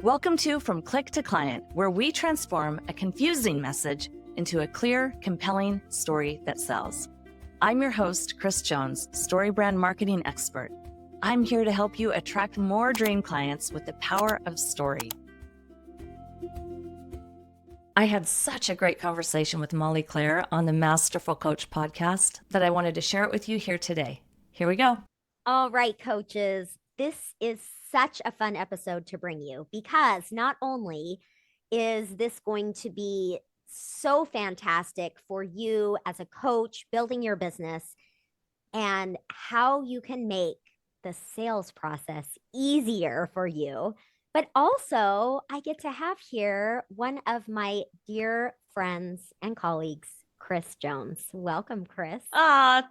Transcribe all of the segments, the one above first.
Welcome to From Click to Client, where we transform a confusing message into a clear, compelling story that sells. I'm your host, Kris Jones, Storybrand marketing expert. I'm here to help you attract more dream clients with the power of story. I had such a great conversation with Molly Claire on the Masterful Coach Podcast that I wanted to share it with you here today. Here we go. All right, coaches, this is such a fun episode to bring you because not only is this going to be so fantastic for you as a coach building your business and how you can make the sales process easier for you, but also I get to have here one of my dear friends and colleagues, Kris Jones. Welcome, Kris.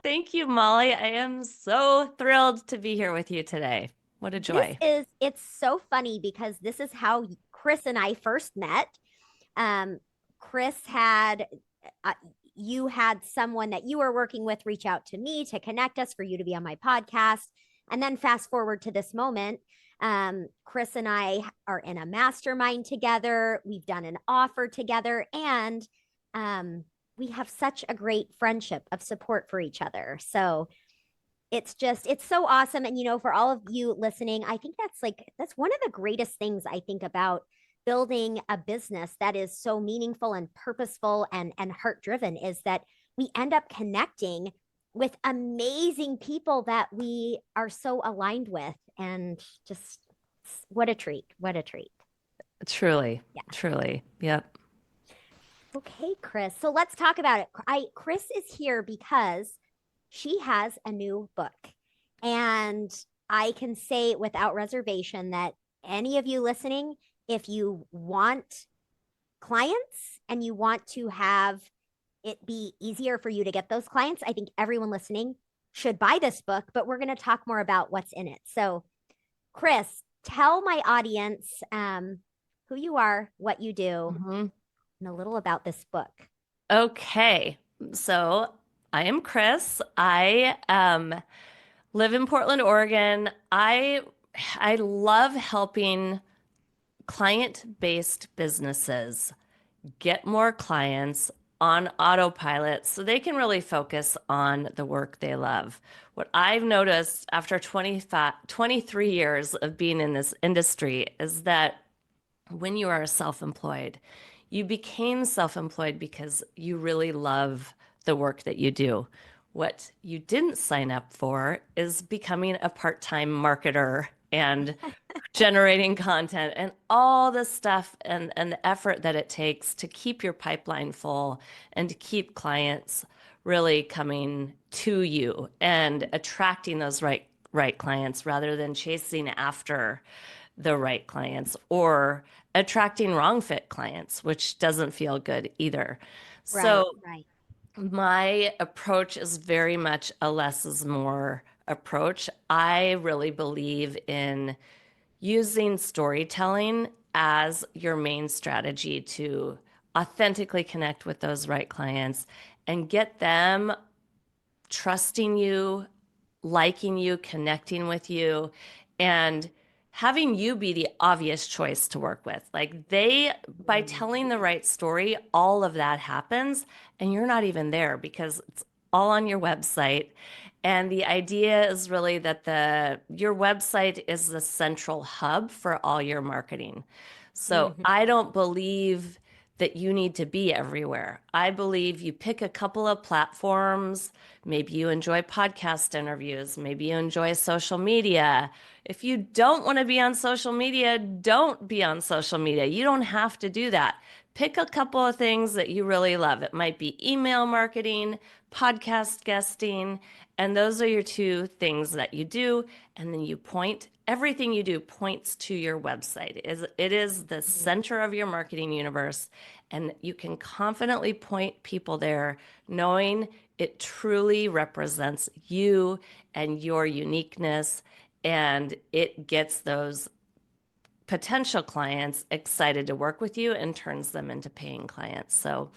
Thank you, Molly. I am so thrilled to be here with you today. What a joy. It's so funny because this is how Kris and I first met. Kris had, you had someone that you were working with reach out to me to connect us for you to be on my podcast. And then fast forward to this moment, Kris and I are in a mastermind together. We've done an offer together and we have such a great friendship of support for each other. So it's so awesome. And, for all of you listening, I think that's one of the greatest things I think about building a business that is so meaningful and purposeful and heart-driven is that we end up connecting with amazing people that we are so aligned with. And just what a treat. What a treat. Truly. Yep. Okay, Kris. So let's talk about it. Kris is here because she has a new book. And I can say without reservation that any of you listening, if you want clients and you want to have it be easier for you to get those clients, I think everyone listening should buy this book, but we're going to talk more about what's in it. So, Kris, tell my audience who you are, what you do, and a little about this book. Okay. So I am Kris. I live in Portland, Oregon. I love helping client-based businesses get more clients on autopilot so they can really focus on the work they love. What I've noticed after 23 years of being in this industry is that when you are self-employed, you became self-employed because you really love the work that you do. What you didn't sign up for is becoming a part-time marketer and generating content and all the stuff and the effort that it takes to keep your pipeline full and to keep clients really coming to you and attracting those right clients rather than chasing after the right clients or attracting wrong fit clients, which doesn't feel good either. So my approach is very much a less is more approach. I really believe in using storytelling as your main strategy to authentically connect with those right clients and get them trusting you, liking you, connecting with you, and having you be the obvious choice to work with. By telling the right story, all of that happens and you're not even there because it's all on your website. And the idea is really that your website is the central hub for all your marketing. So I don't believe that you need to be everywhere. I believe you pick a couple of platforms. Maybe you enjoy podcast interviews. Maybe you enjoy social media. If you don't want to be on social media, don't be on social media. You don't have to do that. Pick a couple of things that you really love. It might be email marketing, podcast guesting, and those are your two things that you do. And then everything you do points to your website. It is the center of your marketing universe. And you can confidently point people there knowing it truly represents you and your uniqueness. And it gets those potential clients excited to work with you and turns them into paying clients. So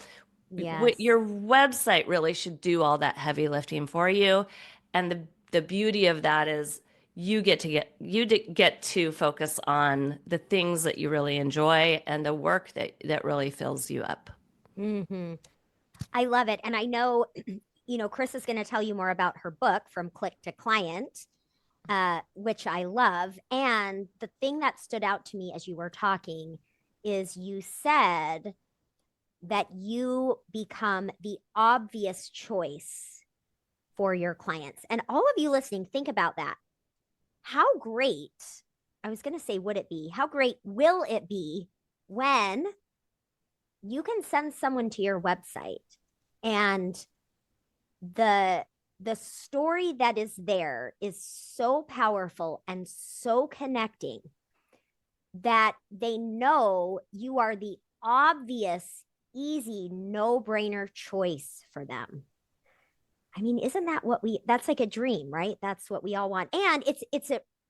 your website really should do all that heavy lifting for you. And the beauty of that is get to focus on the things that you really enjoy and the work that really fills you up. Mm-hmm. I love it. And I know, Kris is going to tell you more about her book, From Click to Client, which I love. And the thing that stood out to me as you were talking is you said that you become the obvious choice for your clients. And all of you listening, think about that. How great, I was going to say, would it be? How great will it be when you can send someone to your website and the the story that is there is so powerful and so connecting that they know you are the obvious, easy, no-brainer choice for them. I mean, isn't that that's like a dream, right? That's what we all want. And it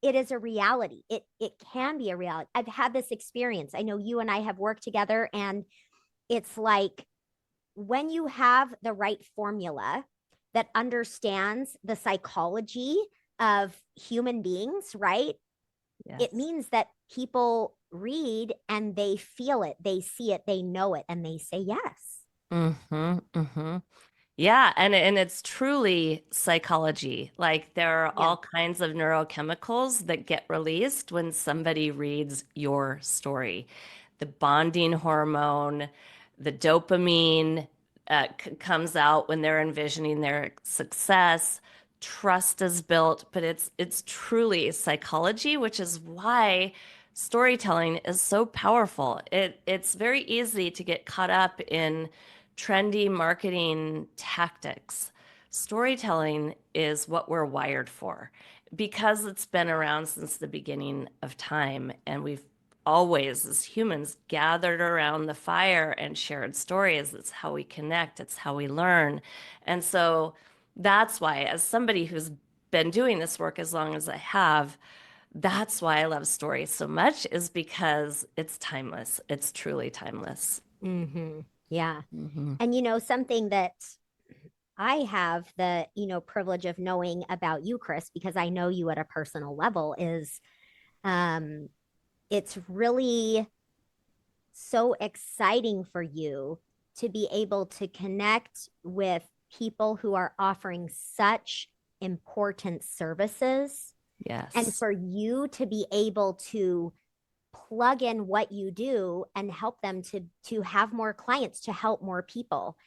is a reality. It can be a reality. I've had this experience. I know you and I have worked together, and it's like when you have the right formula that understands the psychology of human beings, right? Yes. It means that people read and they feel it, they see it, they know it, and they say yes. Mm-hmm, mm-hmm. Yeah, and it's truly psychology. Like there are Yeah. all kinds of neurochemicals that get released when somebody reads your story. The bonding hormone, the dopamine comes out when they're envisioning their success. Trust is built, but it's truly psychology, which is why storytelling is so powerful. It's very easy to get caught up in trendy marketing tactics. Storytelling is what we're wired for because it's been around since the beginning of time. And we've always, as humans, gathered around the fire and shared stories. It's how we connect, it's how we learn. And so that's why, as somebody who's been doing this work as long as I have, that's why I love stories so much, is because it's timeless. It's truly timeless. Mm-hmm. Yeah. Mm-hmm. And something that I have the, privilege of knowing about you, Kris, because I know you at a personal level, is um it's really so exciting for you to be able to connect with people who are offering such important services, and Yes. for you to be able to plug in what you do and help them to have more clients, to help more people.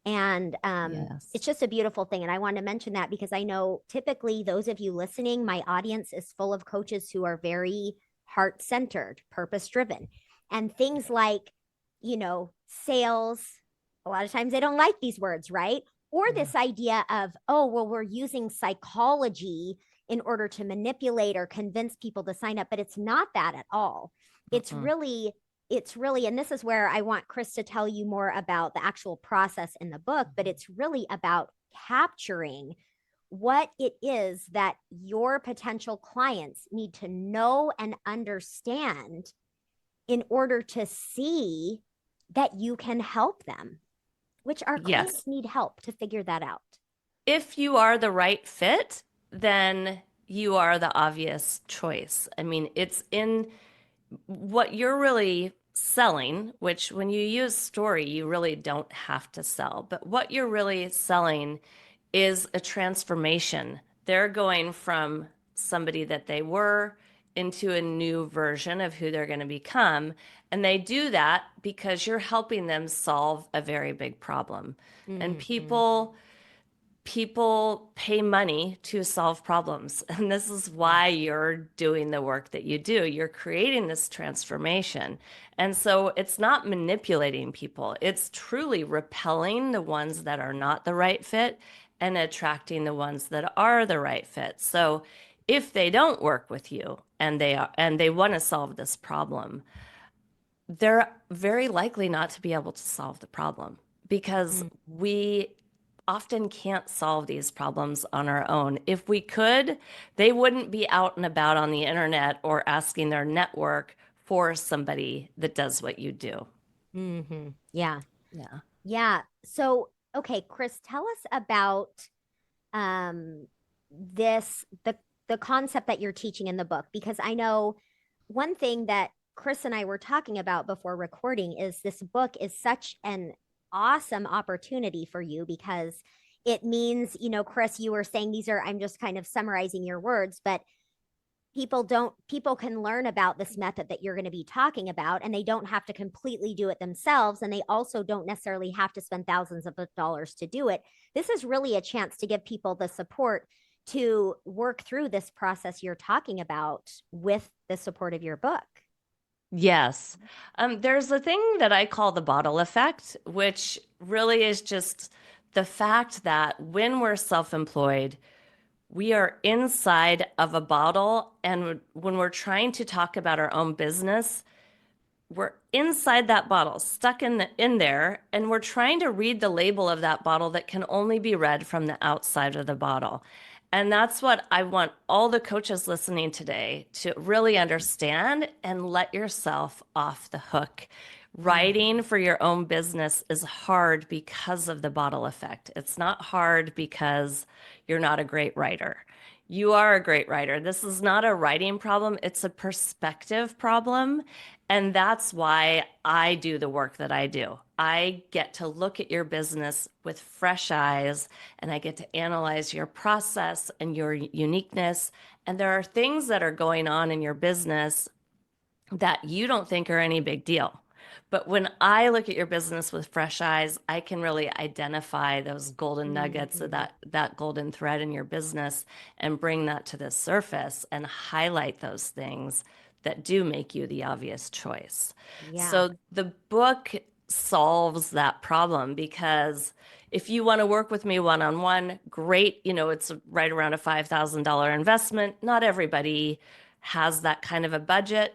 And Yes. it's just a beautiful thing. And I want to mention that because I know typically those of you listening, my audience is full of coaches who are very heart centered, purpose driven. And things like, sales, a lot of times they don't like these words, right? Or Yeah. this idea of, oh, well, we're using psychology in order to manipulate or convince people to sign up. But it's not that at all. It's Mm-mm. really and this is where I want Kris to tell you more about the actual process in the book, but it's really about capturing what it is that your potential clients need to know and understand in order to see that you can help them, which our Yes. clients need help to figure that out. If you are the right fit, then you are the obvious choice. I mean, it's in what you're really selling, which when you use story, you really don't have to sell. But what you're really selling is a transformation. They're going from somebody that they were into a new version of who they're going to become. And they do that because you're helping them solve a very big problem. And Mm-hmm. people pay money to solve problems. And this is why you're doing the work that you do. You're creating this transformation. And so it's not manipulating people, it's truly repelling the ones that are not the right fit and attracting the ones that are the right fit. So if they don't work with you and they want to solve this problem, they're very likely not to be able to solve the problem because Mm-hmm. we often can't solve these problems on our own. If we could, they wouldn't be out and about on the internet or asking their network for somebody that does what you do. Mm-hmm. Yeah. Yeah. Yeah. So, okay, Kris, tell us about um this the the concept that you're teaching in the book, because I know one thing that Kris and I were talking about before recording is this book is such an awesome opportunity for you because it means, Kris, you were saying these are, I'm just kind of summarizing your words, but people can learn about this method that you're going to be talking about, and they don't have to completely do it themselves, and they also don't necessarily have to spend thousands of dollars to do it. This is really a chance to give people the support to work through this process you're talking about with the support of your book. Yes. There's a thing that I call the bottle effect, which really is just the fact that when we're self-employed, we are inside of a bottle. And when we're trying to talk about our own business, we're inside that bottle, stuck in there, and we're trying to read the label of that bottle that can only be read from the outside of the bottle. And that's what I want all the coaches listening today to really understand and let yourself off the hook. Writing for your own business is hard because of the bottle effect. It's not hard because you're not a great writer. You are a great writer. This is not a writing problem, it's a perspective problem. And that's why I do the work that I do. I get to look at your business with fresh eyes and I get to analyze your process and your uniqueness. And there are things that are going on in your business that you don't think are any big deal. But when I look at your business with fresh eyes, I can really identify those golden nuggets of Mm-hmm. that golden thread in your business and bring that to the surface and highlight those things that do make you the obvious choice. Yeah. So the book solves that problem because if you want to work with me one-on-one, great. It's right around a $5,000 investment. Not everybody has that kind of a budget.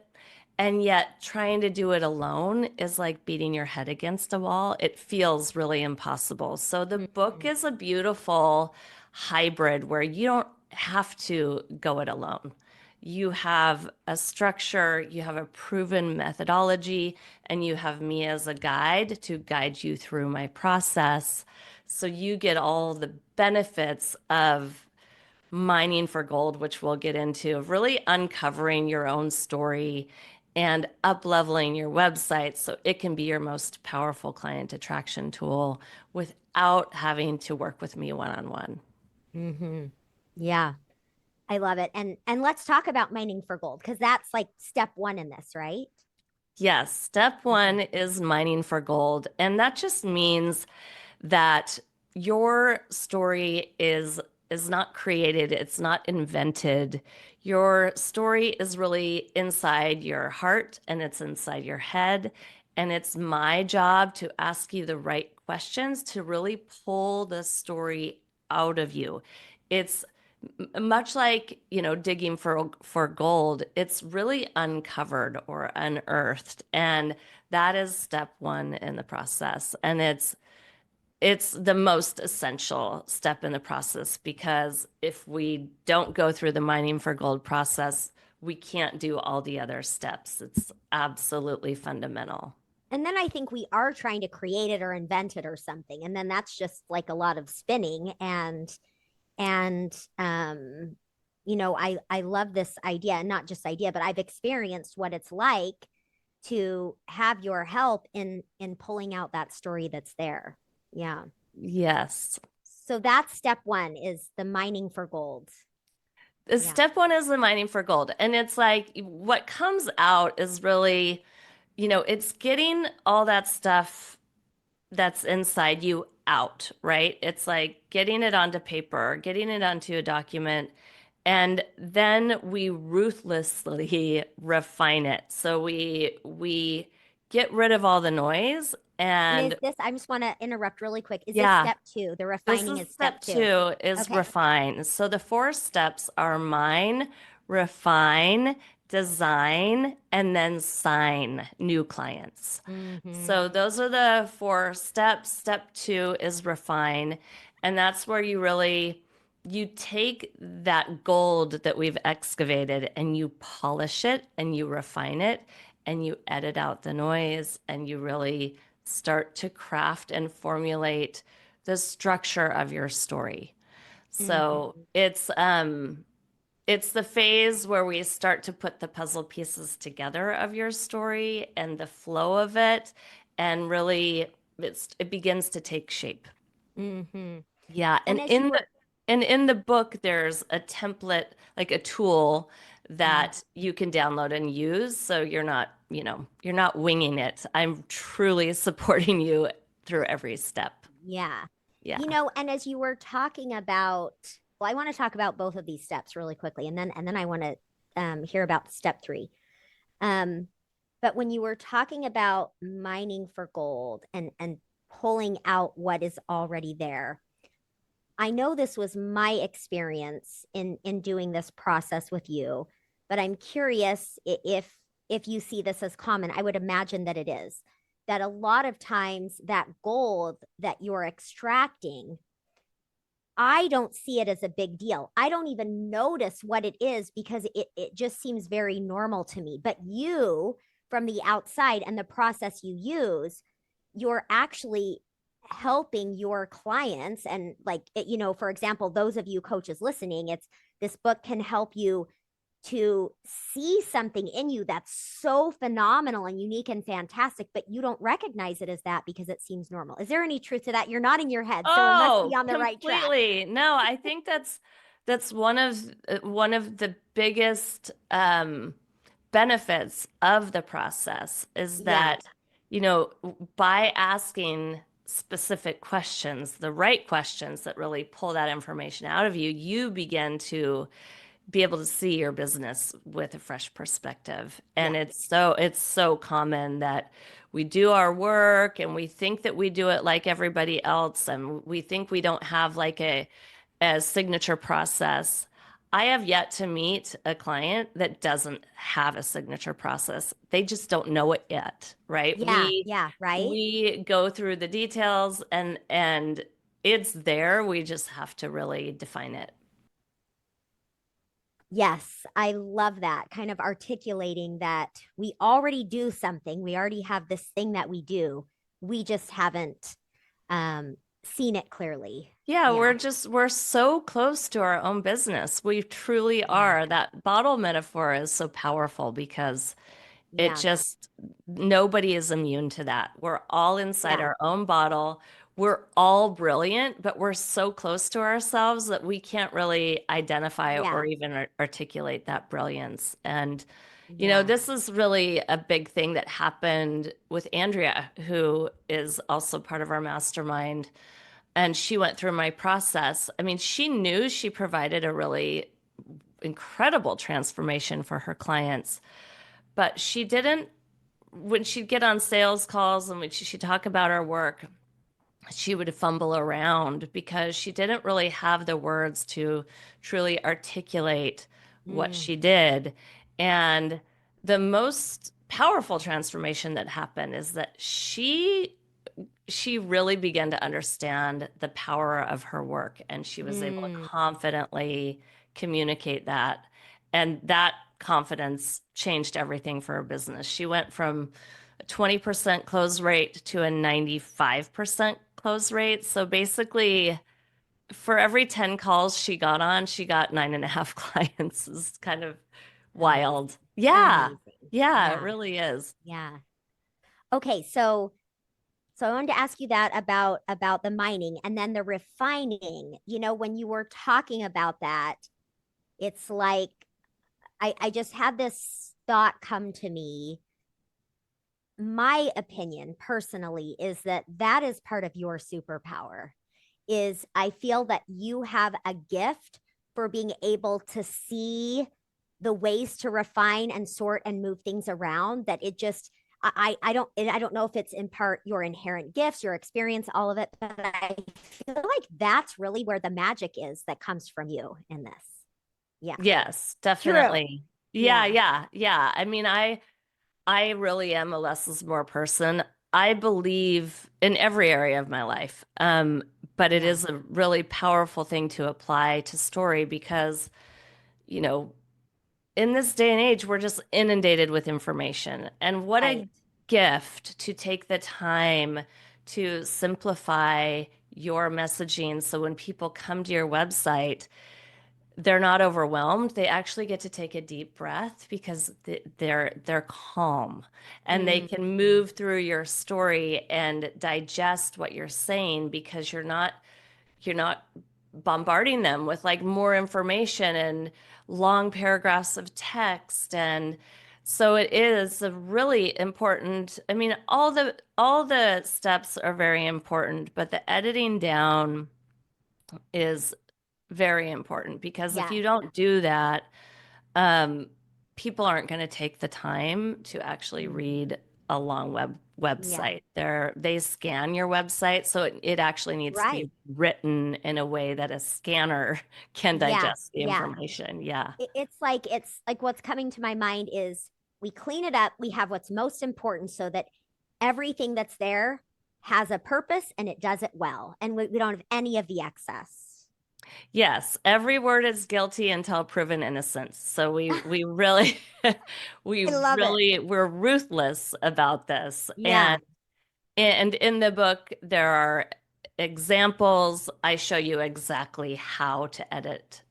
And yet, trying to do it alone is like beating your head against a wall. It feels really impossible. So, the book Mm-hmm. is a beautiful hybrid where you don't have to go it alone. You have a structure, you have a proven methodology, and you have me as a guide to guide you through my process. So, you get all the benefits of mining for gold, which we'll get into, of really uncovering your own story and up leveling your website so it can be your most powerful client attraction tool without having to work with me one on one. Mm-hmm. Yeah. I love it. And let's talk about mining for gold because that's like step one in this, right? Yes, step Okay. one is mining for gold. And that just means that your story is not created, it's not invented. Your story is really inside your heart and it's inside your head. And it's my job to ask you the right questions to really pull the story out of you. It's much like, digging for gold, it's really uncovered or unearthed. And that is step one in the process. And it's the most essential step in the process because if we don't go through the mining for gold process, we can't do all the other steps. It's absolutely fundamental. And then I think we are trying to create it or invent it or something. And then that's just like a lot of spinning and I love this idea, and not just idea, but I've experienced what it's like to have your help in pulling out that story that's there. Yeah. Yes. So that's step one is the mining for gold. Yeah. Step one is the mining for gold. And it's like what comes out is really, it's getting all that stuff that's inside you out, right? It's like getting it onto paper, getting it onto a document, and then we ruthlessly refine it. So we get rid of all the noise And is and this, I just want to interrupt really quick. Is this yeah, step two? The this refining is is step step two. two is Okay. refine. So the four steps are mine, refine, design, and then sign new clients. Mm-hmm. So those are the four steps. Step two is refine. And that's where you take that gold that we've excavated and you polish it and you refine it and you edit out the noise and you really start to craft and formulate the structure of your story. So Mm-hmm. it's the phase where we start to put the puzzle pieces together of your story and the flow of it, and really it begins to take shape. Mm-hmm. Yeah, And as you were, and in the book there's a template, like a tool mm, that you can download and use, so you're not, you're not winging it. I'm truly supporting you through every step. yeah. Yeah. And as you were talking about, well, I want to talk about both of these steps really quickly, and then I want to hear about step three. Um, but when you were talking about mining for gold and pulling out what is already there, I know this was my experience in doing this process with you, but I'm curious if you see this as common. I would imagine that it is. That a lot of times that gold that you're extracting, I don't see it as a big deal. I don't even notice what it is because it just seems very normal to me. But you, from the outside and the process you use, you're actually helping your clients. And like, for example, those of you coaches listening, it's this book can help you to see something in you that's so phenomenal and unique and fantastic, but you don't recognize it as that because it seems normal. Is there any truth to that? You're nodding your head, so it must be Oh, on the right track. completely. No, I think that's one of the biggest benefits of the process is Yeah, that, by asking specific questions, the right questions that really pull that information out of you, you begin to be able to see your business with a fresh perspective. And yeah, it's so common that we do our work and we think that we do it like everybody else, and we think we don't have like a signature process. I have yet to meet a client that doesn't have a signature process. They just don't know it yet, right? yeah, We yeah, right? we go through the details, and it's there. We just have to really define it. Yes, I love that kind of articulating that we already do something. We already have this thing that we do. We just haven't seen it clearly. Yeah, Yeah, we're so close to our own business. We truly yeah, are. That bottle metaphor is so powerful because it yeah, just nobody is immune to that. We're all inside yeah, our own bottle. We're all brilliant, but we're so close to ourselves that we can't really identify or yeah, even articulate that brilliance. And yeah. this is really a big thing that happened with Andrea, who is also part of our mastermind, and she went through my process. I mean, she knew she provided a really incredible transformation for her clients, but she didn't, when she'd get on sales calls and when she'd talk about her work, she would fumble around because she didn't really have the words to truly articulate what Mm, she did. And the most powerful transformation that happened is that she really began to understand the power of her work, and she was able to mm, confidently communicate that. And that confidence changed everything for her business. She went from a 20% close rate to a 95% close rate. So basically, for every 10 calls she got on, she got nine and a half clients. Is kind of amazing. wild. Yeah. Amazing. Yeah, it Yeah, really is. yeah. Okay, so I wanted to ask you that about the mining and then the refining. When you were talking about that, it's like I just had this thought come to me. My opinion personally is that that is part of your superpower. Is I feel that you have a gift for being able to see the ways to refine and sort and move things around, that it just I don't know if it's in part your inherent gifts, your experience, all of it, but I feel like that's really where the magic is that comes from you in this. Yeah. Yes, True. definitely. Yeah, Yeah. yeah, yeah. I mean, I really am a less is more person. I believe in every area of my life. But it Yeah. is a really powerful thing to apply to story because, you know, in this day and age, we're just inundated with information. And what Right. a gift to take the time to simplify your messaging. So when people come to your website, they're not overwhelmed. They actually get to take a deep breath because they're calm and they can Mm-hmm. move through your story and digest what you're saying because you're not bombarding them with like more information and long paragraphs of text. And so it is a really important, I mean, all the steps are very important, but the editing down is very important because if Yes. you don't do that, um, people aren't going to take the time to actually Mm-hmm. read a long Yeah. website. They scan your website, so it actually needs to Right. be written in a way that a scanner can Yeah. digest the Yeah. information. Yeah. It's like what's coming to my mind is we clean it up. We have what's most important so that everything that's there has a purpose and it does it well. And we don't have any of the excess. Yes, every word is guilty until proven innocent. So we really we I love it. really we're ruthless about this. Yeah. And in the book, there are examples. I show you exactly how to edit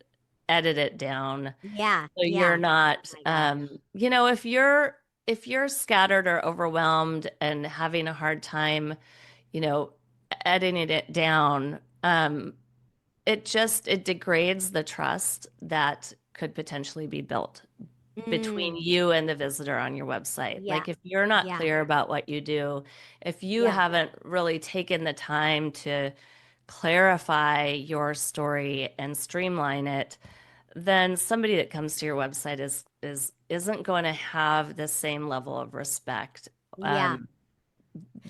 it down. Yeah. So you're Yeah. not, My gosh. if you're scattered or overwhelmed and having a hard time, you know, editing it down, it degrades the trust that could potentially be built between Mm, you and the visitor on your website. yeah. Like if you're not Yeah. clear about what you do, if you Yeah. haven't really taken the time to clarify your story and streamline it, then somebody that comes to your website isn't going to have the same level of respect Yeah. um,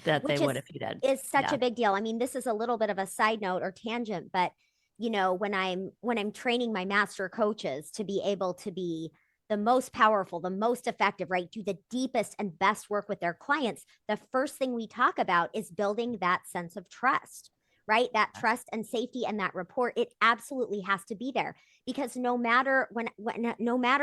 that they Which would if you did. is such Yeah. a big deal. I mean, this is a little bit of a side note or tangent, but when I'm training my master coaches to be able to be the most powerful, the most effective, right? Do the deepest and best work with their clients. The first thing we talk about is building that sense of trust, right? That trust and safety and that rapport, it absolutely has to be there because no matter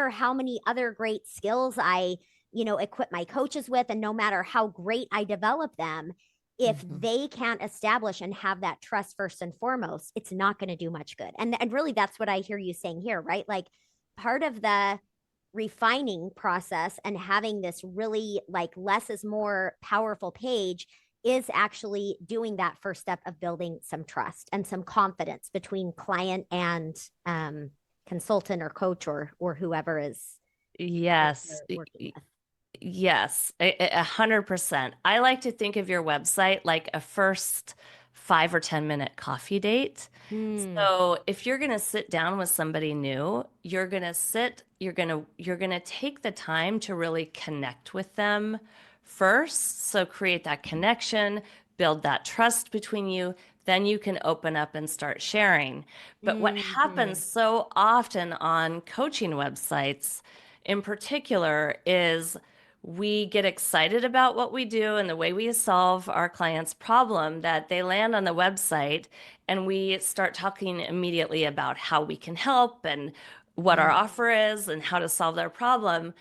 how many other great skills I equip my coaches with, and no matter how great I develop them, if Mhm. they can't establish and have that trust first and foremost, it's not going to do much good. And really, that's what I hear you saying here, right? Like part of the refining process and having this really like less is more powerful page is actually doing that first step of building some trust and some confidence between client and consultant or coach or whoever is that Yes. they're working with. Yes, 100%. I like to think of your website like a first 5 or 10 minute coffee date. Hmm. So if you're going to sit down with somebody new, you're going to take the time to really connect with them first. So create that connection, build that trust between you, then you can open up and start sharing. But what Hmm. happens so often on coaching websites in particular is we get excited about what we do and the way we solve our clients' problem that they land on the website and we start talking immediately about how we can help and what our Mm. offer is and how to solve their problem.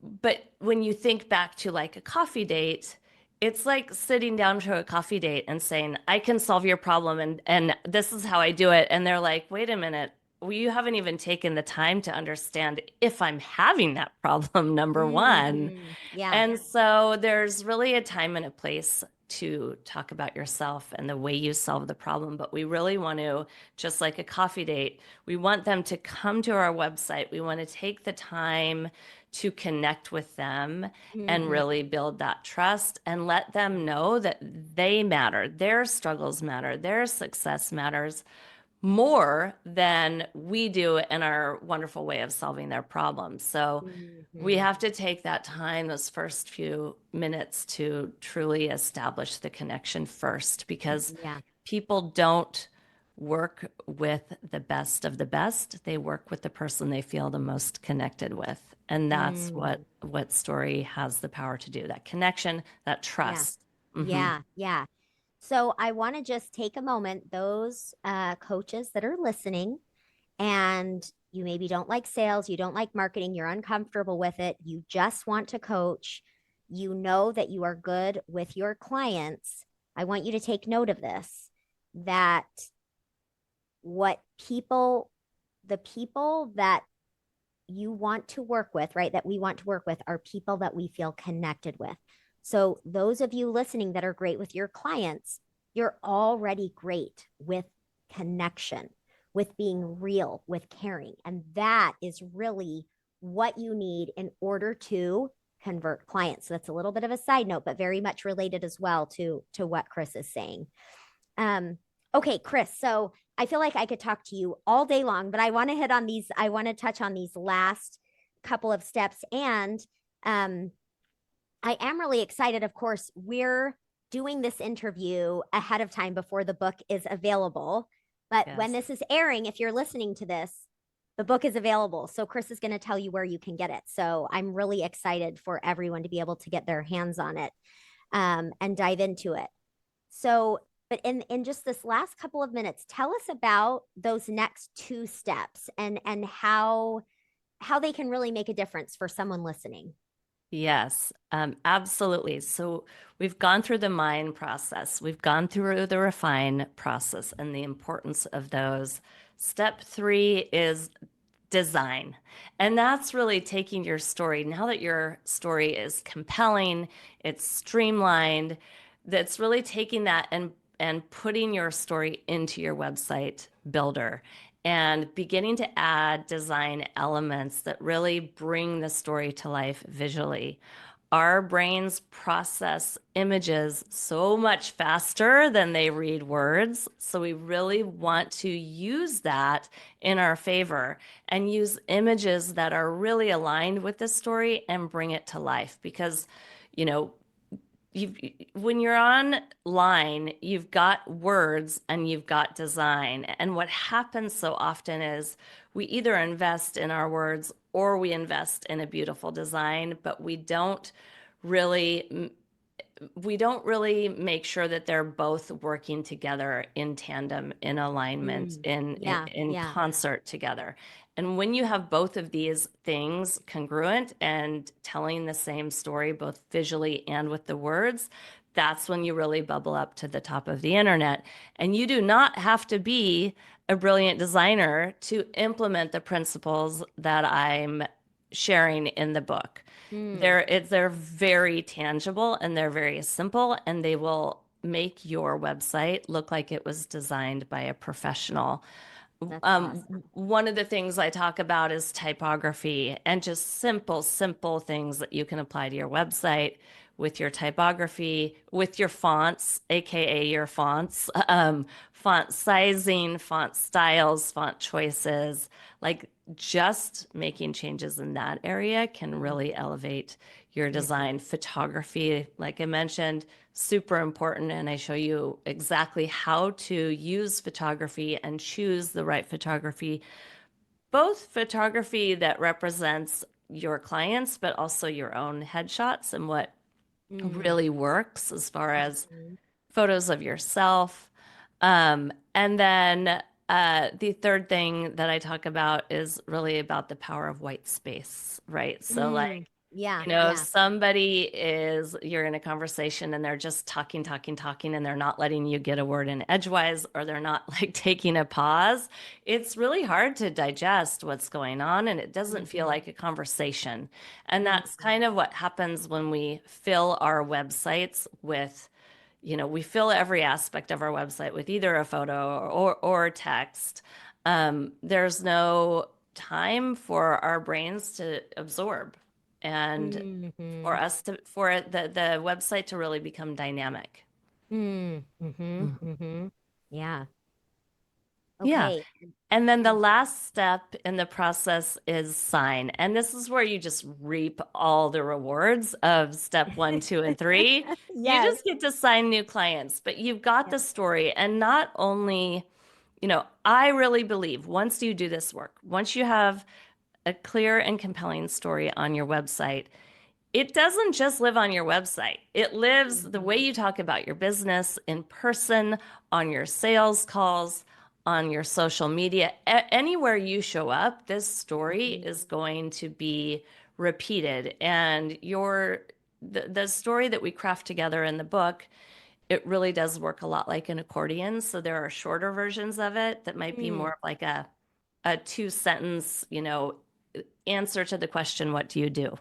But when you think back to like a coffee date, it's like sitting down to a coffee date and saying, I can solve your problem and this is how I do it. And they're like, wait a minute, well, you haven't even taken the time to understand if I'm having that problem, number one. Yeah. And so there's really a time and a place to talk about yourself and the way you solve the problem. But we really want to, just like a coffee date, we want them to come to our website. We want to take the time to connect with them and Hmm. really build that trust and let them know that they matter, their struggles matter, their success matters more than we do in our wonderful way of solving their problems. So we Hmm. have to take that time, those first few minutes, to truly establish the connection first because Yeah. people don't work with the best of the best. They work with the person they feel the most connected with. And that's what Mm. story has the power to do, that connection, that Yeah. trust. Hmm. Yeah. Yeah. So I want to just take a moment, those coaches that are listening, and you maybe don't like sales, you don't like marketing, you're uncomfortable with it, you just want to coach, you know that you are good with your clients. I want you to take note of this, that what people the people that you want to work with, right? That we want to work with are people that we feel connected with. So, those of you listening that are great with your clients, you're already great with connection, with being real, with caring. And that is really what you need in order to convert clients. So, that's a little bit of a side note, but very much related as well to what Kris is saying. Okay, Kris. So I feel like I could talk to you all day long, but I want to hit on these. I want to touch on these last couple of steps. And I am really excited. Of course, we're doing this interview ahead of time before the book is available. But when Yes. this is airing, if you're listening to this, the book is available. So Kris is going to tell you where you can get it. So I'm really excited for everyone to be able to get their hands on it and dive into it. So, but in just this last couple of minutes, tell us about those next two steps and how they can really make a difference for someone listening. Yes, absolutely. So we've gone through the mine process, we've gone through the refine process and the importance of those. Step three is design. And that's really taking your story. Now that your story is compelling, it's streamlined, that's really taking that and putting your story into your website builder and beginning to add design elements that really bring the story to life visually. Our brains process images so much faster than they read words. So we really want to use that in our favor and use images that are really aligned with the story and bring it to life. Because, you know, you when you're online, you've got words and you've got design. And what happens so often is we either invest in our words or we invest in a beautiful design, but really we don't really make sure that they're both working together in tandem, in alignment, Yeah, in yeah. concert together. And when you have both of these things congruent and telling the same story, both visually and with the words, that's when you really bubble up to the top of the internet. And you do not have to be a brilliant designer to implement the principles that I'm sharing in the book. Mm, They're very tangible and they're very simple and they will make your website look like it was designed by a professional. that's awesome. One of the things I talk about is typography and just simple things that you can apply to your website with your typography, with your fonts, aka your fonts, font sizing, font styles, font choices, like just making changes in that area can really elevate your Mhm. design. Photography, like I mentioned, super important. And I show you exactly how to use photography and choose the right photography, both photography that represents your clients, but also your own headshots and what Mm, really works as far as mhm, photos of yourself. And then the third thing that I talk about is really about the power of white space, right? So, like, yeah, yeah. you're in a conversation and they're just talking, and they're not letting you get a word in edgewise, or they're not like taking a pause. It's really hard to digest what's going on, and it doesn't feel Mhm, like a conversation. And that's mhm, kind of what happens when we fill our websites with, we fill every aspect of our website with either a photo or text. There's no time for our brains to absorb and mhm, for the website to really become dynamic. mhm, Mhm. mhm. Yeah. Yeah. Okay. And then the And last step in the process is sign. And this is where you just reap all the rewards of step one, two, and three. You yes. just get to sign new clients, but you've got Yeah. the story. And not only, I really believe once you do this work, once you have a clear and compelling story on your website, it doesn't just live on your website. It lives the way Mhm, you talk about your business in person, on your sales calls, on your social media. Anywhere you show up, this story mhm, is going to be repeated. And the story that we craft together in the book, it really does work a lot like an accordion. So there are shorter versions of it that might be more mm, of like a a 2 sentence, answer to the question, what do you do?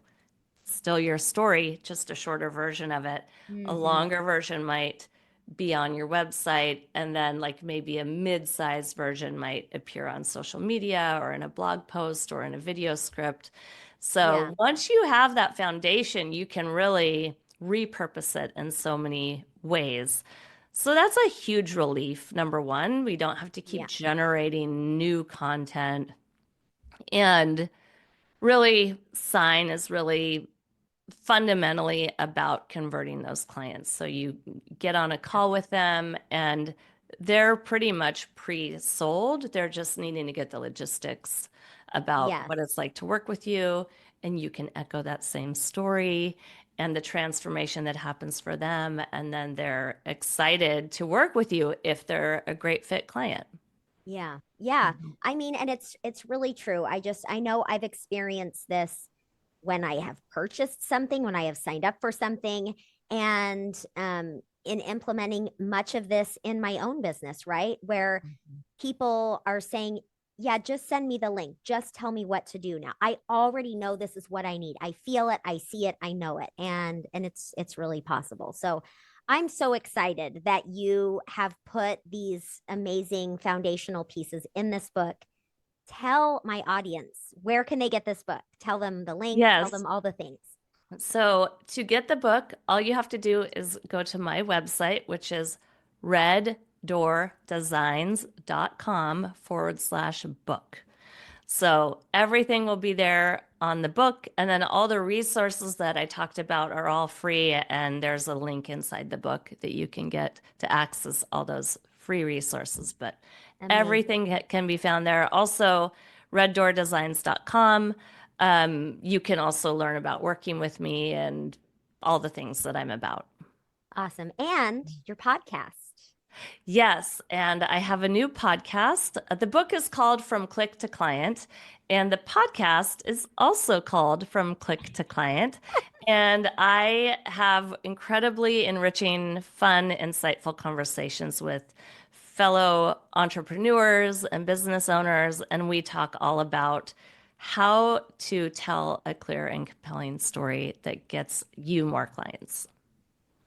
Still your story, just a shorter version of it. A Mm-hmm. longer version might be on your website, and then like maybe a mid-sized version might appear on social media or in a blog post or in a video script. Yeah. So once you have that foundation, you can really repurpose it in so many ways. So that's a huge relief. Number one, we don't have to keep Yeah. generating new content. And really, Sign is really fundamentally about converting those clients. So you get on a call with them and they're pretty much pre-sold. They're just needing to get the logistics about Yes. what it's like to work with you. And you can echo that same story and the transformation that happens for them. And then they're excited to work with you if they're a great fit client. Yeah. Yeah. Mhm. I mean, and it's really true. I know I've experienced this when I have purchased something, when I have signed up for something, and in implementing much of this in my own business, right? Where people are saying, yeah, just send me the link. Just tell me what to do now. I already know this is what I need. I feel it, I see it, I know it. And it's really possible. So I'm so excited that you have put these amazing foundational pieces in this book. Tell my audience, where can they get this book? Tell them the link, tell Yes. them all the things. So to get the book, all you have to do is go to my website, which is reddoordesigns.com/book. So everything will be there on the book. And then all the resources that I talked about are all free. And there's a link inside the book that you can get to access all those free resources. But Amazing. everything can be found there. Also, reddoordesigns.com. You can also learn about working with me and all the things that I'm about. Awesome. And your podcast. Yes, and I have a new podcast. The book is called From Click to Client, and the podcast is also called From Click to Client. And I have incredibly enriching, fun, insightful conversations with fellow entrepreneurs and business owners, and we talk all about how to tell a clear and compelling story that gets you more clients.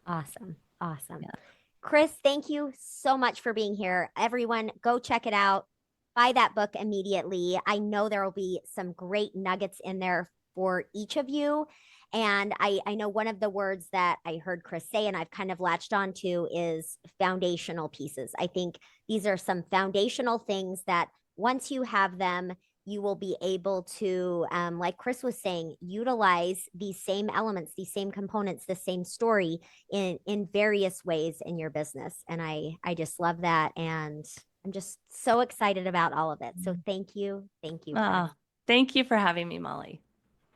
Awesome. Awesome. Yeah. Kris, thank you so much for being here. Everyone, go check it out. Buy that book immediately. I know there will be some great nuggets in there for each of you. And I know one of the words that I heard Kris say, and I've kind of latched on to, is foundational pieces. I think these are some foundational things that once you have them, you will be able to, like Kris was saying, utilize these same elements, these same components, the same story in various ways in your business. And I just love that, and I'm just so excited about all of it. So thank you, Kris. Thank you for having me, Molly.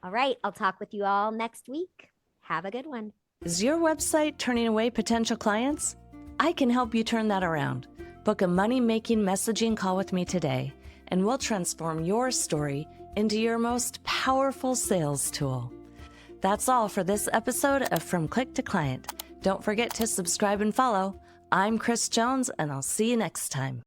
All right, I'll talk with you all next week. Have a good one. Is your website turning away potential clients? I can help you turn that around. Book a money-making messaging call with me today, and we'll transform your story into your most powerful sales tool. That's all for this episode of From Click to Client. Don't forget to subscribe and follow. I'm Kris Jones, and I'll see you next time.